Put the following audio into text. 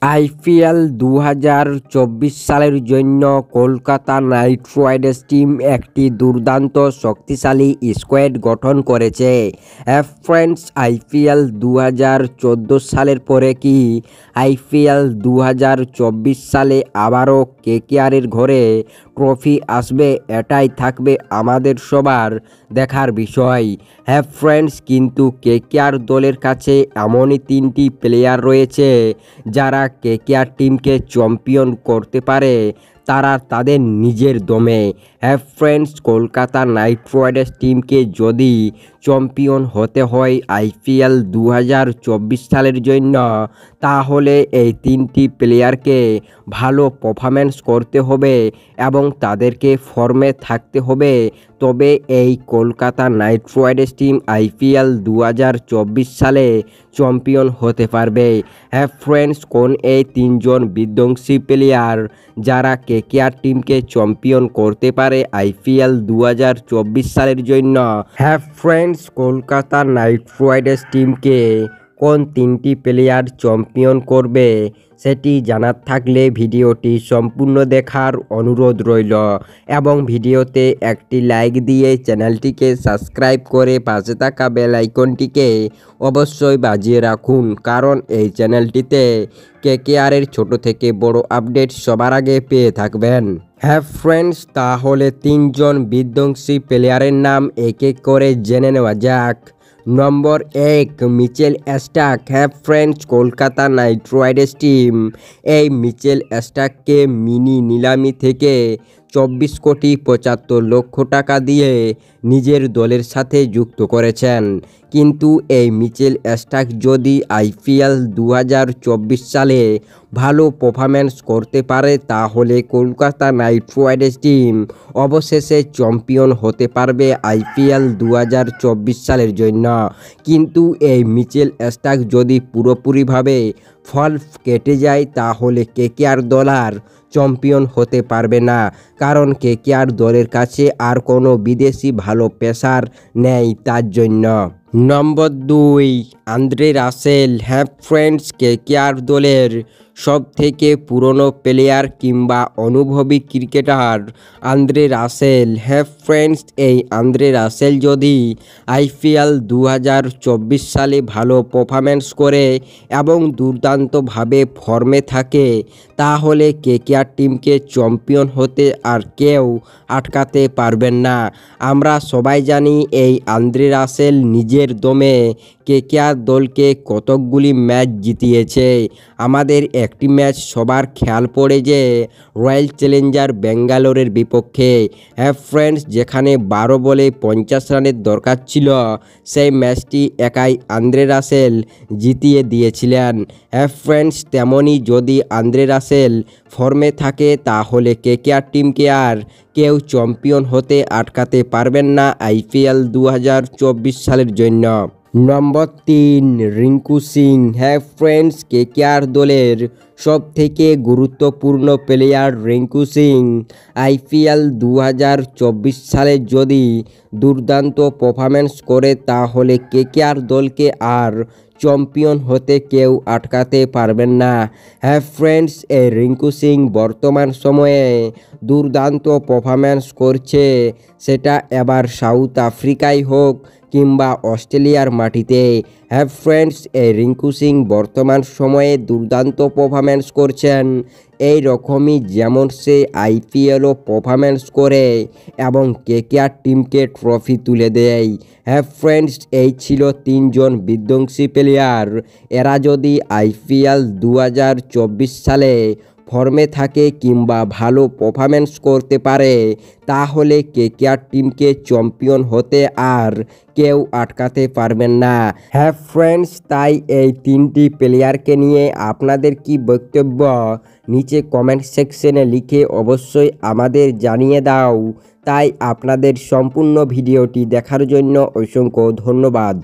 IPL ২০২৪ সালের জন্য Kolkata Knight Riders team একটি দুর্দান্ত শক্তিশালী স্কোয়াড গঠন করেছে। ফ্রেন্ডস, আইপিএল ২০১৪ সালের পরে কি আইপিএল ২০২৪ সালে আবারও কেকেআরের ঘরে ট্রফি আসবে? এটাই থাকবে আমাদের সবার দেখার বিষয়। ফ্রেন্ডস, কিন্তু কেকেআর দলের কাছে এমনই তিনটি প্লেয়ার রয়েছে যারা কেকেআর টিমকে চ্যাম্পিয়ন করতে পারে, তারা তাদের নিজের দমে। ফ্রেন্ডস, কলকাতা নাইট রাইডার্স টিমকে যদি চ্যাম্পিয়ন হতে হয় আইপিএল ২০২৪ সালের জন্য, তাহলে এই তিনটি প্লেয়ারকে ভালো পারফরম্যান্স করতে হবে এবং তাদেরকে ফর্মে থাকতে হবে। তবে এই Kolkata Knight Riders team IPL ২০২৪ সালে চ্যাম্পিয়ন হতে পারবে। ফ্রেন্ডস, কোন এই তিনজন বিধ্বংসী প্লেয়ার যারা কেকেআর টিমকে চ্যাম্পিয়ন করতে পারে আইপিএল ২০২৪ সালের জন্য? ফ্রেন্ডস, কলকাতা নাইট রাইডার্স টিমকে কোন তিনটি প্লেয়ার চ্যাম্পিয়ন করবে সেটি জানার থাকলে ভিডিওটি সম্পূর্ণ দেখার অনুরোধ রইল এবং ভিডিওতে একটি লাইক দিয়ে চ্যানেলটিকে সাবস্ক্রাইব করে পাশে থাকা বেল আইকনটিকে অবশ্যই বাজিয়ে রাখুন, কারণ এই চ্যানেলটিতে কেকেআরের ছোট থেকে বড় আপডেট সবার আগে পেয়ে থাকবেন। ফ্রেন্ডস, তাহলে তিনজন বিধ্বংসী প্লেয়ারের নাম এক এক করে জেনে নেওয়া যাক। Number ১, Mitchell Starc. Friends, Kolkata Knight Riders team এই মিচেল স্টার্ককে মিনি নিলামি থেকে 24,75,00,000 টাকা দিয়ে নিজের দলের সাথে যুক্ত করেছেন। কিন্তু এই মিচেল স্টার্ক যদি আইপিএল ২০২৪ সালে ভালো পারফরম্যান্স করতে পারে, তাহলে কলকাতা নাইট রাইডার্স টিম অবশেষে চ্যাম্পিয়ন হতে পারবে আইপিএল ২০২৪ সালের জন্য। কিন্তু এই মিচেল স্টার্ক যদি পুরোপুরিভাবে ফল কেটে যায়, তাহলে কেকেআর দল আর চ্যাম্পিয়ন হতে পারবে না, কারণ কেকেআর দলের কাছে আর কোনো বিদেশি ভালো পেসার নেই তার জন্য। নম্বর ২, আন্দ্রে রাসেল। ফ্রেন্ডস, কেকেআর দলের সব থেকে পুরনো প্লেয়ার কিংবা অনুভবী ক্রিকেটার আন্দ্রে রাসেল। ফ্রেন্ডস, এই আন্দ্রে রাসেল যদি আইপিএল ২০২৪ সালে ভালো পারফরম্যান্স করে এবং দুর্দান্তভাবে ফর্মে থাকে, তাহলে কেকেআর টিমকে চ্যাম্পিয়ন হতে আর কেউ আটকাতে পারবেন না। আমরা সবাই জানি এই আন্দ্রে রাসেল নিজের দমে কেকেআর দলকে কতকগুলি ম্যাচ জিতিয়েছে। আমাদের একটি ম্যাচ সবার খেয়াল পড়ে যে রয়্যাল চ্যালেঞ্জার ব্যাঙ্গালোরের বিপক্ষে। ফ্রেন্ডস, যেখানে ১২ বলে ৫০ রানের দরকার ছিল, সেই ম্যাচটি একাই আন্দ্রে রাসেল জিতিয়ে দিয়েছিলেন। ফ্রেন্ডস, তেমনই যদি আন্দ্রে রাসেল ফর্মে থাকে, তাহলে কেকেআর টিমকে আর কেউ চ্যাম্পিয়ন হতে আটকাতে পারবেন না আইপিএল ২০২৪ সালের জন্য। নম্বর ৩, রিঙ্কু সিং। ফ্রেন্ডস, কেকেআর দলের সব থেকে গুরুত্বপূর্ণ প্লেয়ার রিঙ্কু সিং আইপিএল ২০২৪ সালে যদি দুর্দান্ত পারফরম্যান্স করে, তাহলে কেকেআর দলকে আর চ্যাম্পিয়ন হতে কেউ আটকাতে পারবেন না। ফ্রেন্ডস, এই রিঙ্কু সিং বর্তমান সময়ে দুর্দান্ত পারফরম্যান্স করছে, সেটা এবার সাউথ আফ্রিকায় হোক কিংবা অস্ট্রেলিয়ার মাটিতে। ফ্রেন্ডস, এই রিঙ্কু সিং বর্তমান সময়ে দুর্দান্ত পারফরম্যান্স করছেন, এই রকমই যেমন সে আইপিএলও পারফরম্যান্স করে এবং কেকেআর টিমকে ট্রফি তুলে দেয়। ফ্রেন্ডস, এই ছিল তিনজন বিধ্বংসী প্লেয়ার। এরা যদি আইপিএল ২০২৪ সালে ফর্মে থাকে কিংবা ভালো পারফরম্যান্স করতে পারে, তাহলে কেকেআর টিমকে চ্যাম্পিয়ন হতে আর কেউ আটকাতে পারবেন না। ফ্রেন্ডস, তাই এই তিনটি প্লেয়ারকে নিয়ে আপনাদের কি বক্তব্য নিচে কমেন্ট সেকশনে লিখে অবশ্যই আমাদের জানিয়ে দাও। তাই আপনাদের সম্পূর্ণ ভিডিওটি দেখার জন্য অসংখ্য ধন্যবাদ।